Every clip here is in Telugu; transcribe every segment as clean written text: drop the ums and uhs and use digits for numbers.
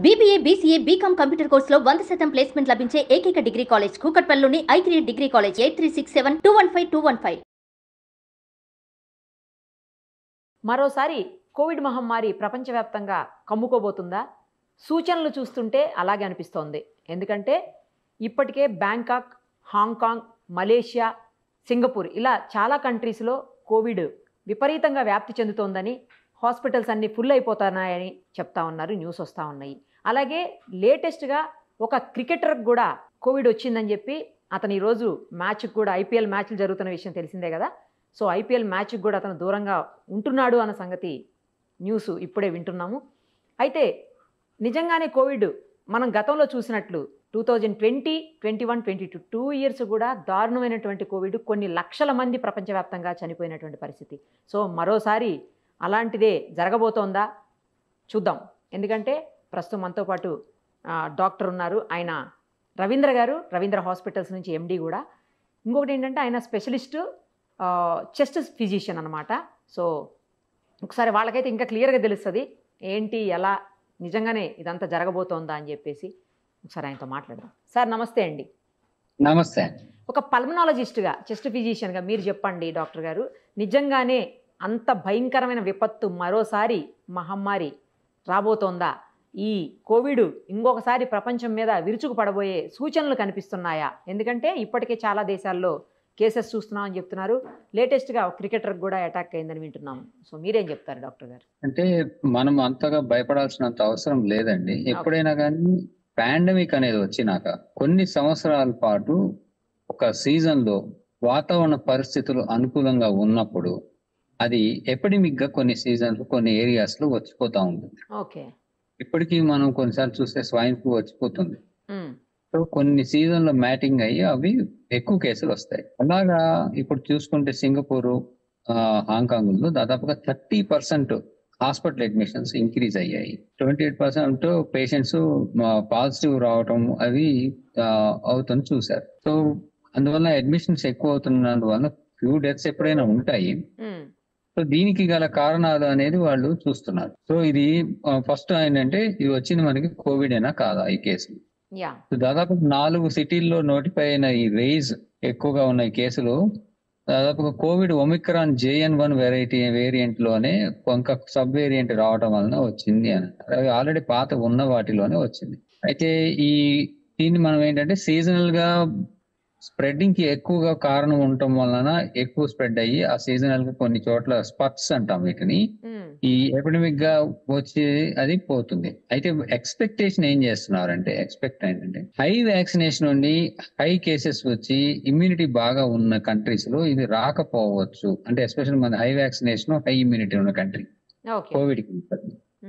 BBA, BCA, BCom కంప్యూటర్ కోర్సులో 100% ప్లేస్మెంట్ లభించే ఏకైక డిగ్రీ కాలేజ్ కూకట్పల్లిలోని i3 డిగ్రీ కాలేజ్ 8367215215. మరోసారి కోవిడ్ మహమ్మారి ప్రపంచవ్యాప్తంగా కమ్ముకోబోతుందా? సూచనలు చూస్తుంటే అలాగే అనిపిస్తోంది. ఎందుకంటే ఇప్పటికే బ్యాంకాక్, హాంకాంగ్, మలేషియా, సింగపూర్ ఇలా చాలా కంట్రీస్లో కోవిడ్ విపరీతంగా వ్యాప్తి చెందుతోందని, హాస్పిటల్స్ అన్నీ ఫుల్ అయిపోతున్నాయని చెప్తా ఉన్నారు, న్యూస్ వస్తూ ఉన్నాయి. అలాగే లేటెస్ట్గా ఒక క్రికెటర్కి కూడా కోవిడ్ వచ్చిందని చెప్పి అతను ఈరోజు మ్యాచ్కి కూడా ఐపీఎల్ మ్యాచ్లు జరుగుతున్న విషయం తెలిసిందే కదా. సో ఐపీఎల్ మ్యాచ్కి కూడా అతను దూరంగా ఉంటున్నాడు అన్న సంగతి న్యూస్ ఇప్పుడే వింటున్నాము. అయితే నిజంగానే కోవిడ్ మనం గతంలో చూసినట్లు 2020, 21, 22 2 ఇయర్స్ కూడా దారుణమైనటువంటి కోవిడ్, కొన్ని లక్షల మంది ప్రపంచవ్యాప్తంగా చనిపోయినటువంటి పరిస్థితి. సో మరోసారి అలాంటిదే జరగబోతోందా చూద్దాం. ఎందుకంటే ప్రస్తుతం మనతో పాటు డాక్టర్ ఉన్నారు, ఆయన రవీంద్ర గారు, రవీంద్ర హాస్పిటల్స్ నుంచి ఎండి కూడా. ఇంకొకటి ఏంటంటే ఆయన స్పెషలిస్టు చెస్ట్ ఫిజిషియన్ అనమాట. సో ఒకసారి వాళ్ళకైతే ఇంకా క్లియర్గా తెలుస్తుంది ఏంటి, ఎలా నిజంగానే ఇదంతా జరగబోతోందా అని చెప్పేసి. ఒకసారి ఆయనతో మాట్లాడదాం. సార్ నమస్తే అండి. నమస్తే. ఒక పల్మనాలజిస్ట్గా, చెస్ట్ ఫిజిషియన్గా మీరు చెప్పండి డాక్టర్ గారు, నిజంగానే అంత భయంకరమైన విపత్తు మరోసారి మహమ్మారి రాబోతోందా? ఈ కోవిడ్ ఇంకొకసారి ప్రపంచం మీద విరుచుకుపడబోయే సూచనలు కనిపిస్తున్నాయా? ఎందుకంటే ఇప్పటికే చాలా దేశాల్లో కేసెస్ చూస్తున్నామని చెప్తున్నారు. లేటెస్ట్గా క్రికెటర్కి కూడా అటాక్ అయిందని వింటున్నాము. సో మీరేం చెప్తారు డాక్టర్ గారు? అంటే మనం అంతగా భయపడాల్సినంత అవసరం లేదండి. ఎప్పుడైనా కానీ పాండమిక్ అనేది వచ్చినాక కొన్ని సంవత్సరాల పాటు ఒక సీజన్లో వాతావరణ పరిస్థితులు అనుకూలంగా ఉన్నప్పుడు అది ఎపిడమిక్ గా కొన్ని సీజన్లు కొన్ని ఏరియాస్ లో వచ్చిపోతా ఉంటుంది. ఓకే. ఇప్పటికీ మనం కొన్నిసార్లు చూస్తే స్వైన్ ఫ్లూ వచ్చిపోతుంది. సో కొన్ని సీజన్లో మ్యాటింగ్ అయ్యి అవి ఎక్కువ కేసులు వస్తాయి. అలాగా ఇప్పుడు చూసుకుంటే సింగపూర్, హాంకాంగ్ లో దాదాపుగా 30% హాస్పిటల్ అడ్మిషన్స్ ఇంక్రీజ్ అయ్యాయి. 28% పేషెంట్స్ పాజిటివ్ రావటం అవి అవుతుంది చూసారు. సో అందువల్ల అడ్మిషన్స్ ఎక్కువ అవుతున్నందువల్ల ఫ్యూ డెత్స్ ఎప్పుడైనా ఉంటాయి. సో దీనికి గల కారణాలు అనేది వాళ్ళు చూస్తున్నారు. సో ఇది ఫస్ట్ ఏంటంటే ఇది వచ్చింది మనకి కోవిడ్ అయినా కాదా ఈ కేసులు. దాదాపు 4 సిటీల్లో నోటిఫై అయిన ఈ రేజ్ ఎక్కువగా ఉన్న ఈ కేసులు దాదాపుగా కోవిడ్ ఒమిక్రాన్ JN1 వేరియంట్ లోనే కొంత సబ్ వేరియంట్ రావడం వలన వచ్చింది అని. అవి ఆల్రెడీ పాత ఉన్న వాటిలోనే వచ్చింది. అయితే దీన్ని మనం ఏంటంటే సీజనల్ గా స్ప్రెడ్డింగ్ కి ఎక్కువగా కారణం ఉండటం వలన ఎక్కువ స్ప్రెడ్ అయ్యి ఆ సీజనల్ గా కొన్ని చోట్ల స్పట్స్ అంటాం వీటిని, ఈ ఎపిడమిక్ గా వచ్చి అది పోతుంది. అయితే ఎక్స్పెక్టేషన్ ఏం చేస్తున్నారంటే ఏంటంటే హై వ్యాక్సినేషన్ ఉండి హై కేసెస్ వచ్చి ఇమ్యూనిటీ బాగా ఉన్న కంట్రీస్ లో ఇది రాకపోవచ్చు. అంటే ఎస్పెషల్ మన హై వ్యాక్సినేషన్ హై ఇమ్యూనిటీ ఉన్న కంట్రీ కోవిడ్ కి.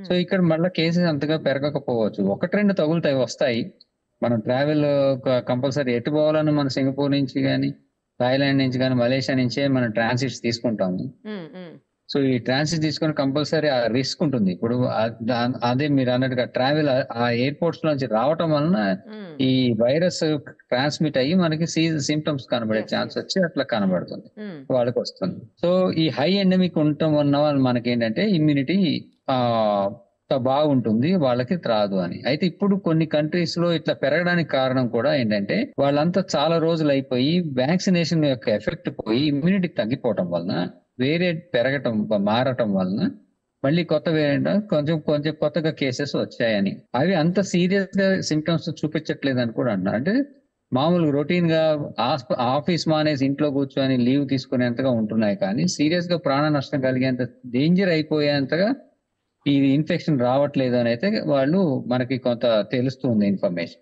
సో ఇక్కడ మళ్ళీ కేసెస్ అంతగా పెరగకపోవచ్చు. 1-2 తగులుతాయి, వస్తాయి. మనం ట్రావెల్ కంపల్సరీ ఎటు పోవాలని మన సింగపూర్ నుంచి కానీ, థాయిలాండ్ నుంచి కానీ, మలేషియా నుంచే మనం ట్రాన్సిట్స్ తీసుకుంటాము. సో ఈ ట్రాన్సిట్ తీసుకొని కంపల్సరీ ఆ రిస్క్ ఉంటుంది. ఇప్పుడు అదే మీరు అన్నట్టుగా ట్రావెల్ ఆ ఎయిర్పోర్ట్స్ నుంచి రావటం వలన ఈ వైరస్ ట్రాన్స్మిట్ అయ్యి మనకి సిమ్టమ్స్ కనబడే ఛాన్స్ వచ్చి అట్లా కనబడుతుంది, వాళ్ళకి వస్తుంది. సో ఈ హై ఎండమిక్ ఉండటం వల్ల మనకి ఏంటంటే ఇమ్యూనిటీ బాగుంటుంది, వాళ్ళకి రాదు అని. అయితే ఇప్పుడు కొన్ని కంట్రీస్ లో ఇట్లా పెరగడానికి కారణం కూడా ఏంటంటే వాళ్ళంతా చాలా రోజులు అయిపోయి వ్యాక్సినేషన్ యొక్క ఎఫెక్ట్ పోయి ఇమ్యూనిటీ తగ్గిపోవటం వలన వేరియంట్ మారటం వలన మళ్ళీ కొత్త వేరియంట్ కొంచెం కొత్తగా కేసెస్ వచ్చాయని. అవి అంత సీరియస్ గా సిమ్టమ్స్ చూపించట్లేదు అని కూడా అంటున్నారు. అంటే మామూలుగా రొటీన్ గా ఆఫీస్ మానేసి ఇంట్లో కూర్చొని లీవ్ తీసుకునేంతగా ఉంటున్నాయి, కానీ సీరియస్ గా ప్రాణ నష్టం కలిగేంత డేంజర్ అయిపోయేంతగా ఈ ఇన్ఫెక్షన్ రావట్లేదు అని అయితే వాళ్ళు మనకి కొంత తెలుస్తుంది ఇన్ఫర్మేషన్.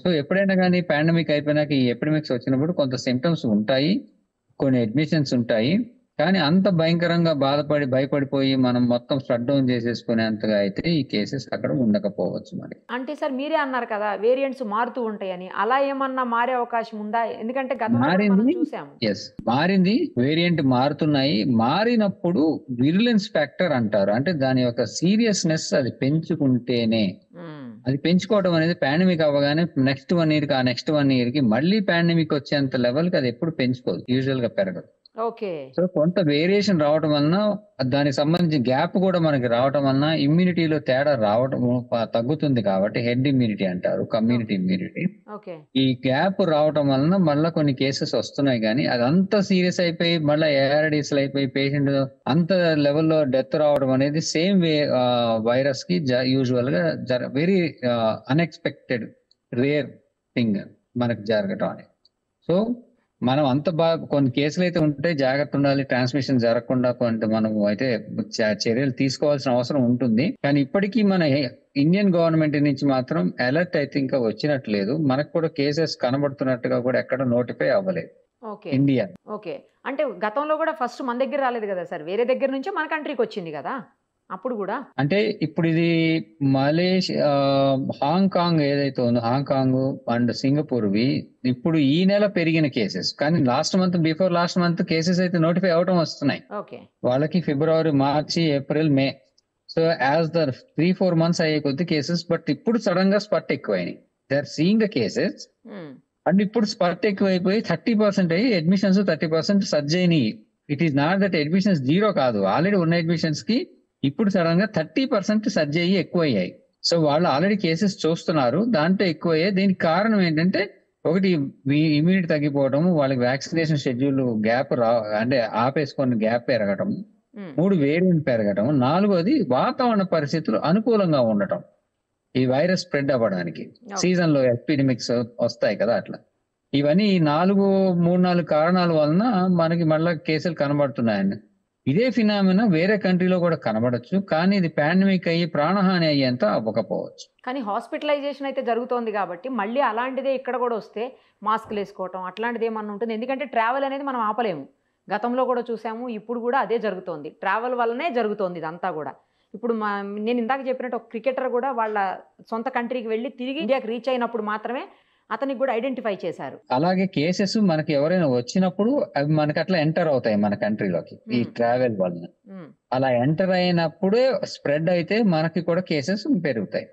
సో ఎప్పుడైనా కానీ పాండమిక్ అయిపోయినాక ఈ ఎపిడమిక్స్ వచ్చినప్పుడు కొంత సిమ్టమ్స్ ఉంటాయి, కొన్ని అడ్మిషన్స్ ఉంటాయి, కానీ అంత భయంకరంగా భయపడిపోయి మనం మొత్తం షట్ డౌన్ చేసేసుకునేంతగా అయితే ఈ కేసెస్ అక్కడ ఉండకపోవచ్చు. మరి అంటే సార్ మీరే అన్నారు కదా వేరియంట్స్ మారుతూ ఉంటాయని, అలా ఏమన్నా మారే అవకాశం ఉందా? ఎందుకంటే మారింది, వేరియంట్ మారుతున్నాయి. మారినప్పుడు విరులెన్స్ ఫ్యాక్టర్ అంటారు. అంటే దాని యొక్క సీరియస్నెస్ అది పెంచుకుంటేనే, అది పెంచుకోవడం అనేది పాండమిక్ అవ్వగానే నెక్స్ట్ 1 year కి మళ్ళీ పాండమిక్ వచ్చేంత లెవెల్ కి అది ఎప్పుడు పెంచుకోదు, యూజువల్ గా పెరగదు. ఓకే. సో కొంత వేరియేషన్ రావటం వలన దానికి సంబంధించిన గ్యాప్ కూడా మనకి రావటం వలన ఇమ్యూనిటీలో తేడా రావటం తగ్గుతుంది కాబట్టి హెడ్ ఇమ్యూనిటీ అంటారు, కమ్యూనిటీ ఇమ్యూనిటీ. ఓకే. ఈ గ్యాప్ రావటం వలన మళ్ళీ కొన్ని కేసెస్ వస్తున్నాయి, కానీ అదంతా సీరియస్ అయిపోయి మళ్ళీ ఏఆర్డీస్ అయిపోయి పేషెంట్ అంత లెవెల్లో డెత్ రావడం అనేది సేమ్ వైరస్ కి యూజువల్ గా వెరీ అన్ఎక్స్పెక్టెడ్ రేర్ థింగ్ మనకు జరగటం అనేది. సో మనం అంత బాగా కొన్ని కేసులు అయితే ఉంటే జాగ్రత్త ఉండాలి, ట్రాన్స్మిషన్ జరగకుండా కొంత మనం అయితే చర్యలు తీసుకోవాల్సిన అవసరం ఉంటుంది. కానీ ఇప్పటికీ మన ఇండియన్ గవర్నమెంట్ నుంచి మాత్రం అలర్ట్ అయితే ఇంకా వచ్చినట్లేదు. మనకు కూడా కేసెస్ కనబడుతున్నట్టుగా కూడా ఎక్కడ నోటిఫై అవ్వలేదు ఓకే. ఇండియా. ఓకే. అంటే గతంలో కూడా ఫస్ట్ మన దగ్గర రాలేదు కదా సార్, వేరే దగ్గర నుంచే మన కంట్రీకి వచ్చింది కదా అప్పుడు కూడా. అంటే ఇప్పుడు ఇది మలేషియా, హాంకాంగ్ ఏదైతే ఉందో, హాంకాంగ్ అండ్ సింగపూర్వి ఇప్పుడు ఈ నెల పెరిగిన కేసెస్, కానీ బిఫోర్ లాస్ట్ మంత్ కేసెస్ అయితే నోటిఫై అవడం వస్తున్నాయి ఓకే. వాళ్ళకి. ఫిబ్రవరి, మార్చి, April, May. So as the 3-4 months అయ్యే కొద్ది కేసెస్, బట్ ఇప్పుడు సడన్ గా స్పట్ ఎక్కువైనాయి. They are seeing the cases అండ్ ఇప్పుడు స్పట్ ఎక్కువైపోయి 30% అయ్యి అడ్మిషన్స్ 30% సర్జ్ అయినాయి. It is not that admissions zero కాదు, ఆల్రెడీ ఉన్న అడ్మిషన్స్ కి ఇప్పుడు సడన్ గా 30% సర్జ్ అయ్యి ఎక్కువయ్యాయి. సో వాళ్ళు ఆల్రెడీ కేసెస్ చూస్తున్నారు, దాంట్లో ఎక్కువయ్యాయి. దీనికి కారణం ఏంటంటే ఒకటి ఇమ్యూనిటీ తగ్గిపోవడం, వాళ్ళకి వ్యాక్సినేషన్ షెడ్యూల్ గ్యాప్ అంటే ఆపేసుకొని గ్యాప్ పెరగటం, 3 వేరియంట్ పెరగటం, 4వది వాతావరణ పరిస్థితులు అనుకూలంగా ఉండటం ఈ వైరస్ స్ప్రెడ్ అవ్వడానికి. సీజన్ లో ఎపిడమిక్స్ వస్తాయి కదా అట్లా. ఇవన్నీ 3-4 కారణాల వలన మనకి మళ్ళా కేసులు కనబడుతున్నాయండి. ఇదే ఫినామినా వేరే కంట్రీలో కూడా కనబడచ్చు, కానీ ఇది పాండమిక్ అయ్యి ప్రాణహాని అయ్యేంత అవ్వకపోవచ్చు. కానీ హాస్పిటలైజేషన్ అయితే జరుగుతోంది కాబట్టి మళ్ళీ అలాంటిదే ఇక్కడ కూడా వస్తే మాస్క్లు వేసుకోవటం అట్లాంటిది ఏమన్నా ఉంటుంది. ఎందుకంటే ట్రావెల్ అనేది మనం ఆపలేము, గతంలో కూడా చూసాము, ఇప్పుడు కూడా అదే జరుగుతోంది. ట్రావెల్ వల్లనే జరుగుతోంది ఇదంతా కూడా. ఇప్పుడు నేను ఇందాక చెప్పినట్టు ఒక క్రికెటర్ కూడా వాళ్ళ సొంత కంట్రీకి వెళ్ళి తిరిగి ఇండియాకి రీచ్ అయినప్పుడు మాత్రమే అతనికి కూడా ఐడెంటిఫై చేశారు. అలాగే కేసెస్ మనకి ఎవరైనా వచ్చినప్పుడు అవి మనకి అట్లా ఎంటర్ అవుతాయి మన కంట్రీలోకి ఈ ట్రావెల్ వలన. అలా ఎంటర్ అయినప్పుడే స్ప్రెడ్ అయితే మనకి కూడా కేసెస్ పెరుగుతాయి.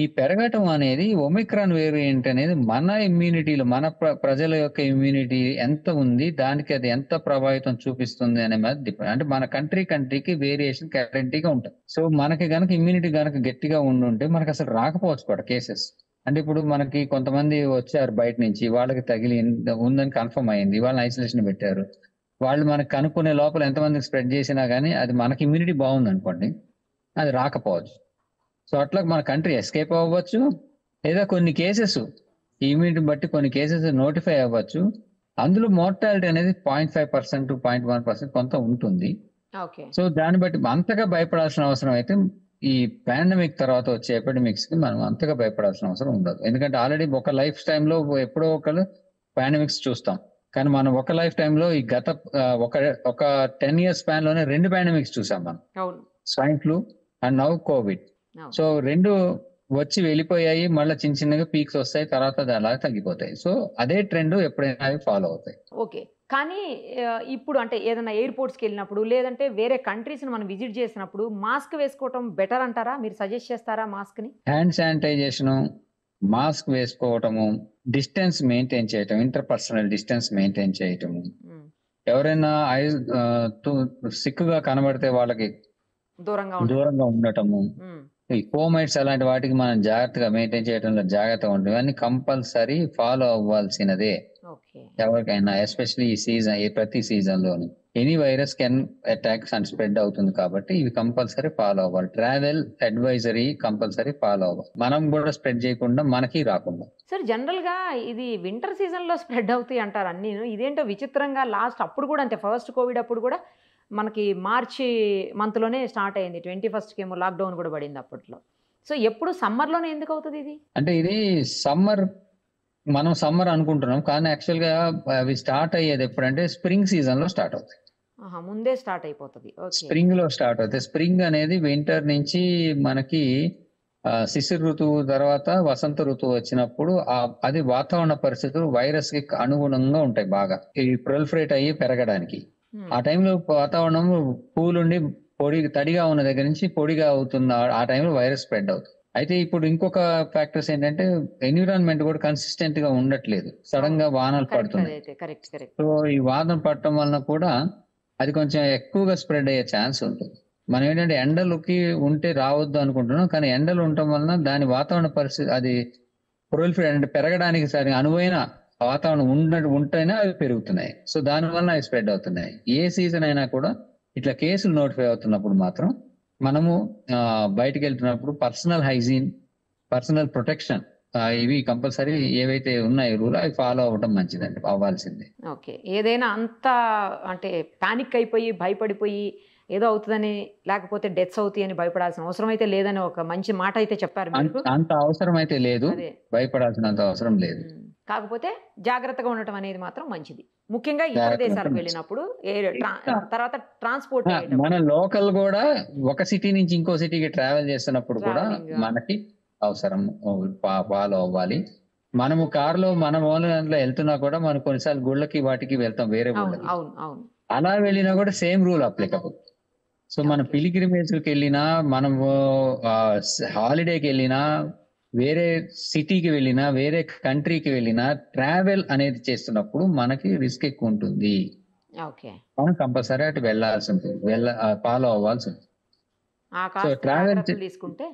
ఈ పెరగటం అనేది ఒమిక్రాన్ వేరియంట్ అనేది మన ఇమ్యూనిటీలో మన ప్రజల యొక్క ఇమ్యూనిటీ ఎంత ఉంది, దానికి అది ఎంత ప్రభావితం చూపిస్తుంది అనే మీద డిపెండ్. అంటే మన కంట్రీకి వేరియేషన్ గ్యారంటీగా ఉంటుంది. సో మనకి గనక ఇమ్యూనిటీ గనక గట్టిగా ఉండుంటే మనకి అసలు రాకపోవచ్చు కూడా కేసెస్. అంటే ఇప్పుడు మనకి కొంతమంది వచ్చారు బయట నుంచి, వాళ్ళకి తగిలి ఉందని కన్ఫర్మ్ అయింది, వాళ్ళని ఐసోలేషన్ పెట్టారు. వాళ్ళు మనకి కనుక్కునే లోపల ఎంతమందికి స్ప్రెడ్ చేసినా కానీ అది మనకి ఇమ్యూనిటీ బాగుంది అనుకోండి, అది రాకపోవచ్చు. సో అట్లా మన కంట్రీ ఎస్కేప్ అవ్వచ్చు, లేదా కొన్ని కేసెస్ ఇమ్యూనిటీ బట్టి కొన్ని కేసెస్ నోటిఫై అవ్వచ్చు. అందులో మోర్టాలిటీ అనేది 0.5%, 0.1% కొంత ఉంటుంది. సో దాన్ని బట్టి అంతగా భయపడాల్సిన అవసరం అయితే ఈ పాండమిక్ తర్వాత వచ్చే ఎపిడమిక్స్ కి మనం అంతగా భయపడాల్సిన అవసరం ఉండదు. ఎందుకంటే ఆల్రెడీ ఒక లైఫ్ టైంలో ఎప్పుడో ఒకరు పాండమిక్స్ చూస్తాం, కానీ మనం ఒక లైఫ్ టైంలో ఈ గత ఒక 10 years స్పాన్ లోనే 2 పాండమిక్స్ చూసాం మనం, swine flu and now Covid. So 2 వచ్చి వెళ్ళిపోయాయి, మళ్ళీ చిన్న చిన్నగా పీక్స్ వస్తాయి, తర్వాత అలా తగ్గిపోతాయి. సో అదే ట్రెండ్ ఎప్పుడైనా ఫాలో అవుతాయి. ఓకే. కానీ ఇప్పుడు అంటే ఏదైనా ఎయిర్పోర్ట్స్కి వెళ్ళినప్పుడు లేదంటే వేరే కంట్రీస్ని మనం విజిట్ చేసినప్పుడు మాస్క్ వేసుకోవటం బెటర్ అంటారా? మీరు సజెస్ట్ చేస్తారా మాస్క్ని? హ్యాండ్ శానిటైజేషన్, మాస్క్ వేసుకోవటము, డిస్టెన్స్ మెయింటైన్ చేయటం, ఇంటర్పర్సనల్ డిస్టెన్స్ మెయింటైన్ చేయటము, ఎవరైనా సిక్కుగా కనబడితే వాళ్ళకి దూరంగా ఉండటము, ఈ ఫోమైట్స్ అలాంటి వాటికి మనం జాగ్రత్తగా మెయింటైన్ చేయడంలో జాగ్రత్తగా ఉంటుంది. ఇవన్నీ కంపల్సరీ ఫాలో అవ్వాల్సినదే ఎవరికైనా, ఎస్పెషల్లీ ఈ సీజన్, ప్రతి సీజన్ లోని any virus can attacks and spread అవుతుంది కాబట్టి ఇవి కంపల్సరీ ఫాలో అవ్వాలి. ట్రావెల్ అడ్వైజరీ కంపల్సరీ ఫాలో అవ్వాలి, మనం కూడా స్ప్రెడ్ చేయకుండా మనకి రాకుండా. సార్ జనరల్ గా ఇది వింటర్ సీజన్ లో స్ప్రెడ్ అవుతాయి అంటారు అన్ని, ఇదేంటో విచిత్రంగా. లాస్ట్ అప్పుడు కూడా అంతే, ఫస్ట్ కోవిడ్ అప్పుడు కూడా మనకి మార్చి మంత్లోనే స్టార్ట్ అయింది, 21st ఏమో లాక్డౌన్ కూడా పడింది అప్పట్లో. సో ఎప్పుడు సమ్మర్లోనే ఎందుకు అవుతుంది ఇది? అంటే ఇది మనం సమ్మర్ అనుకుంటున్నాం, కానీ యాక్చువల్ గా అవి స్టార్ట్ అయ్యేది ఎప్పుడంటే స్ప్రింగ్ సీజన్ లో స్టార్ట్ అవుతాయి. ముందే స్టార్ట్ అయిపోతుంది, స్ప్రింగ్ లో స్టార్ట్ అవుతాయి. స్ప్రింగ్ అనేది వింటర్ నుంచి మనకి శిశిర ఋతువు తర్వాత వసంత ఋతువు వచ్చినప్పుడు అది వాతావరణ పరిస్థితులు వైరస్ కి అనుగుణంగా ఉంటాయి, బాగా ప్రొలిఫరేట్ అయ్యి పెరగడానికి. ఆ టైంలో వాతావరణం పూలుండి తడిగా ఉన్న దగ్గర నుంచి పొడిగా అవుతున్న ఆ టైంలో వైరస్ స్ప్రెడ్ అవుతుంది. అయితే ఇప్పుడు ఇంకొక ఫ్యాక్టర్స్ ఏంటంటే ఎన్విరాన్మెంట్ కూడా కన్సిస్టెంట్ గా ఉండట్లేదు. సడన్ గా వానలు కరెక్ట్ పడుతున్నాయి. అదైతే కరెక్ట్ కరెక్ట్ సో ఈ వాదన పడటం వలన కూడా అది కొంచెం ఎక్కువగా స్ప్రెడ్ అయ్యే ఛాన్స్ ఉంటుంది. మనం ఏంటంటే ఎండలకి ఉంటే రావద్దు అనుకుంటున్నాం, కానీ ఎండలు ఉండటం వలన దాని వాతావరణ పరిస్థితి అది ప్రొలిఫరేట్ అంటే పెరగడానికి సరి అనువైన వాతావరణం ఉంటేనే అవి పెరుగుతున్నాయి. సో దానివల్ల అవి స్ప్రెడ్ అవుతున్నాయి. ఏ సీజన్ అయినా కూడా ఇట్లా కేసులు నోటిఫై అవుతున్నప్పుడు మాత్రం మనము బయటికి వెళ్తున్నప్పుడు పర్సనల్ హైజీన్, పర్సనల్ ప్రొటెక్షన్ ఇవి కంపల్సరీ ఏవైతే ఉన్నాయో రూల్ అవి ఫాలో అవ్వడం మంచిదండి, అవ్వాల్సిందే. ఓకే. ఏదైనా అంత అంటే పానిక్ అయిపోయి భయపడిపోయి ఏదో అవుతుందని లేకపోతే డెత్స్ అవుతాయి అని భయపడాల్సిన అవసరం అయితే లేదని ఒక మంచి మాట అయితే చెప్పారు మీరు. అంత అవసరం అయితే లేదు, అదే భయపడాల్సినంత అవసరం లేదు. కాకపోతే జాగ్రత్తగా ఉండటం అనేది మాత్రం మంచిది, ముఖ్యంగా ఇతర జాగ్రత్తగా దేశాలకు ఉండటం వెళ్ళినప్పుడు తర్వాత ట్రాన్స్పోర్ట్ మన లోకల్ కూడా ఒక సిటీ నుంచి ఇంకో సిటీకి ట్రావెల్ చేస్తున్నప్పుడు కూడా Travelling. మనకి అవసరం ఫాలో అవ్వాలి. మనము కారులో మన ఓన్ దాంట్లో వెళ్తున్నా కూడా మనం కొన్నిసార్లు గుళ్ళకి వాటికి వెళ్తాం, వేరే అవును గుళ్ళకి. అవును అవును అలా వెళ్ళినా కూడా సేమ్ రూల్ అప్లికబుల్. సో మనం Okay. పిలిగ్రిమేజ్కి వెళ్ళినా, మనము హాలిడేకి వెళ్ళినా, వేరే సిటీకి వెళ్ళినా, వేరే కంట్రీకి వెళ్ళినా, ట్రావెల్ అనేది చేస్తున్నప్పుడు మనకి రిస్క్ ఎక్కువ ఉంటుంది. ఓకే. మనం కంపల్సరీ అటు వెళ్ళాల్సి ఉంటుంది, ఫాలో అవ్వాల్సి ఉంటుంది. ఆ సో కాస్త ట్రావెల్ జాగ్రత్తలు తీసుకుంటే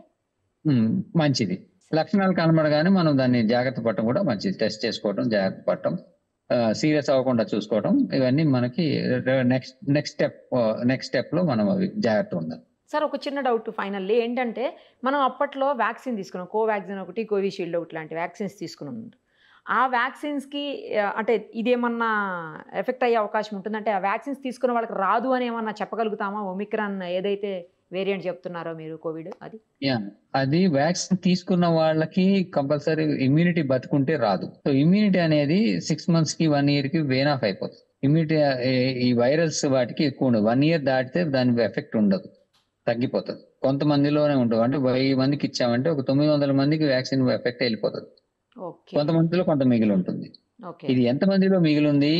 మంచిది. లక్షణాలు కనబడగానే మనం దాన్ని జాగ్రత్త పడటం కూడా మంచిది. టెస్ట్ చేసుకోవటం, జాగ్రత్త పడటం, సీరియస్ అవ్వకుండా చూసుకోవటం, ఇవన్నీ మనకి నెక్స్ట్ స్టెప్ లో మనం అవి జాగ్రత్త ఉండాలి. సార్ ఒక చిన్న డౌట్ ఫైనల్లీ ఏంటంటే మనం అప్పట్లో వ్యాక్సిన్ తీసుకున్నాం, కోవాక్సిన్ ఒకటి, కోవిషీల్డ్ ఒకటి లాంటి వ్యాక్సిన్స్ తీసుకున్నాం. ఆ వ్యాక్సిన్స్కి అంటే ఇదేమన్నా ఎఫెక్ట్ అయ్యే అవకాశం ఉంటుందంటే ఆ వ్యాక్సిన్స్ తీసుకున్న వాళ్ళకి రాదు అని ఏమన్నా చెప్పగలుగుతామా? ఒమిక్రాన్ ఏదైతే వేరియంట్ చెప్తున్నారో మీరు కోవిడ్ అది వ్యాక్సిన్ తీసుకున్న వాళ్ళకి కంపల్సరీ ఇమ్యూనిటీ బతుకుంటే రాదు. సో ఇమ్యూనిటీ అనేది 6 months కి 1 year కి వేన్ ఆఫ్ అయిపోతుంది. ఇమ్యూనిటీ ఈ వైరల్స్ వాటికి ఎక్కువ ఉండదు. 1 year దాటితే దాని ఎఫెక్ట్ ఉండదు, తగ్గిపోతుంది. కొంతమందిలోనే ఉంటుంది. అంటే 1000 మందికి ఇచ్చామంటే ఒక 900 మందికి వ్యాక్సిన్ ఎఫెక్ట్ వెళ్ళిపోతుంది. కొంతమందిలో కొంత మిగిలి ఉంటుంది. ఇది ఎంత మందిలో మిగిలింది,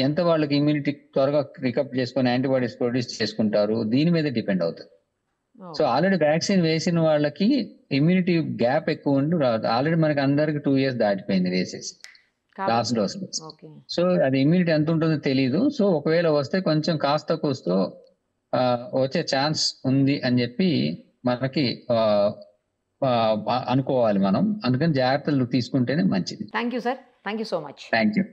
ఎంత వాళ్ళకి ఇమ్యూనిటీ త్వరగా రికవర్ చేసుకొని యాంటీబాడీస్ ప్రొడ్యూస్ చేసుకుంటారు, దీని మీద డిపెండ్ అవుతుంది. సో ఆల్రెడీ వ్యాక్సిన్ వేసిన వాళ్ళకి ఇమ్యూనిటీ గ్యాప్ ఎక్కువ ఉండి రాదు. ఆల్రెడీ మనకి అందరికి 2 years దాటిపోయింది వేసేసి లాస్ట్ డోస్. సో అది ఇమ్యూనిటీ ఎంత ఉంటుందో తెలియదు. సో ఒకవేళ వస్తే కొంచెం కాస్త కూస్తో వచ్చే ఛాన్స్ ఉంది అని చెప్పి మనకి అనుకోవాలి మనం. అందుకని జాగ్రత్తలు తీసుకుంటేనే మంచిది. Thank you sir, thank you so much. Thank you.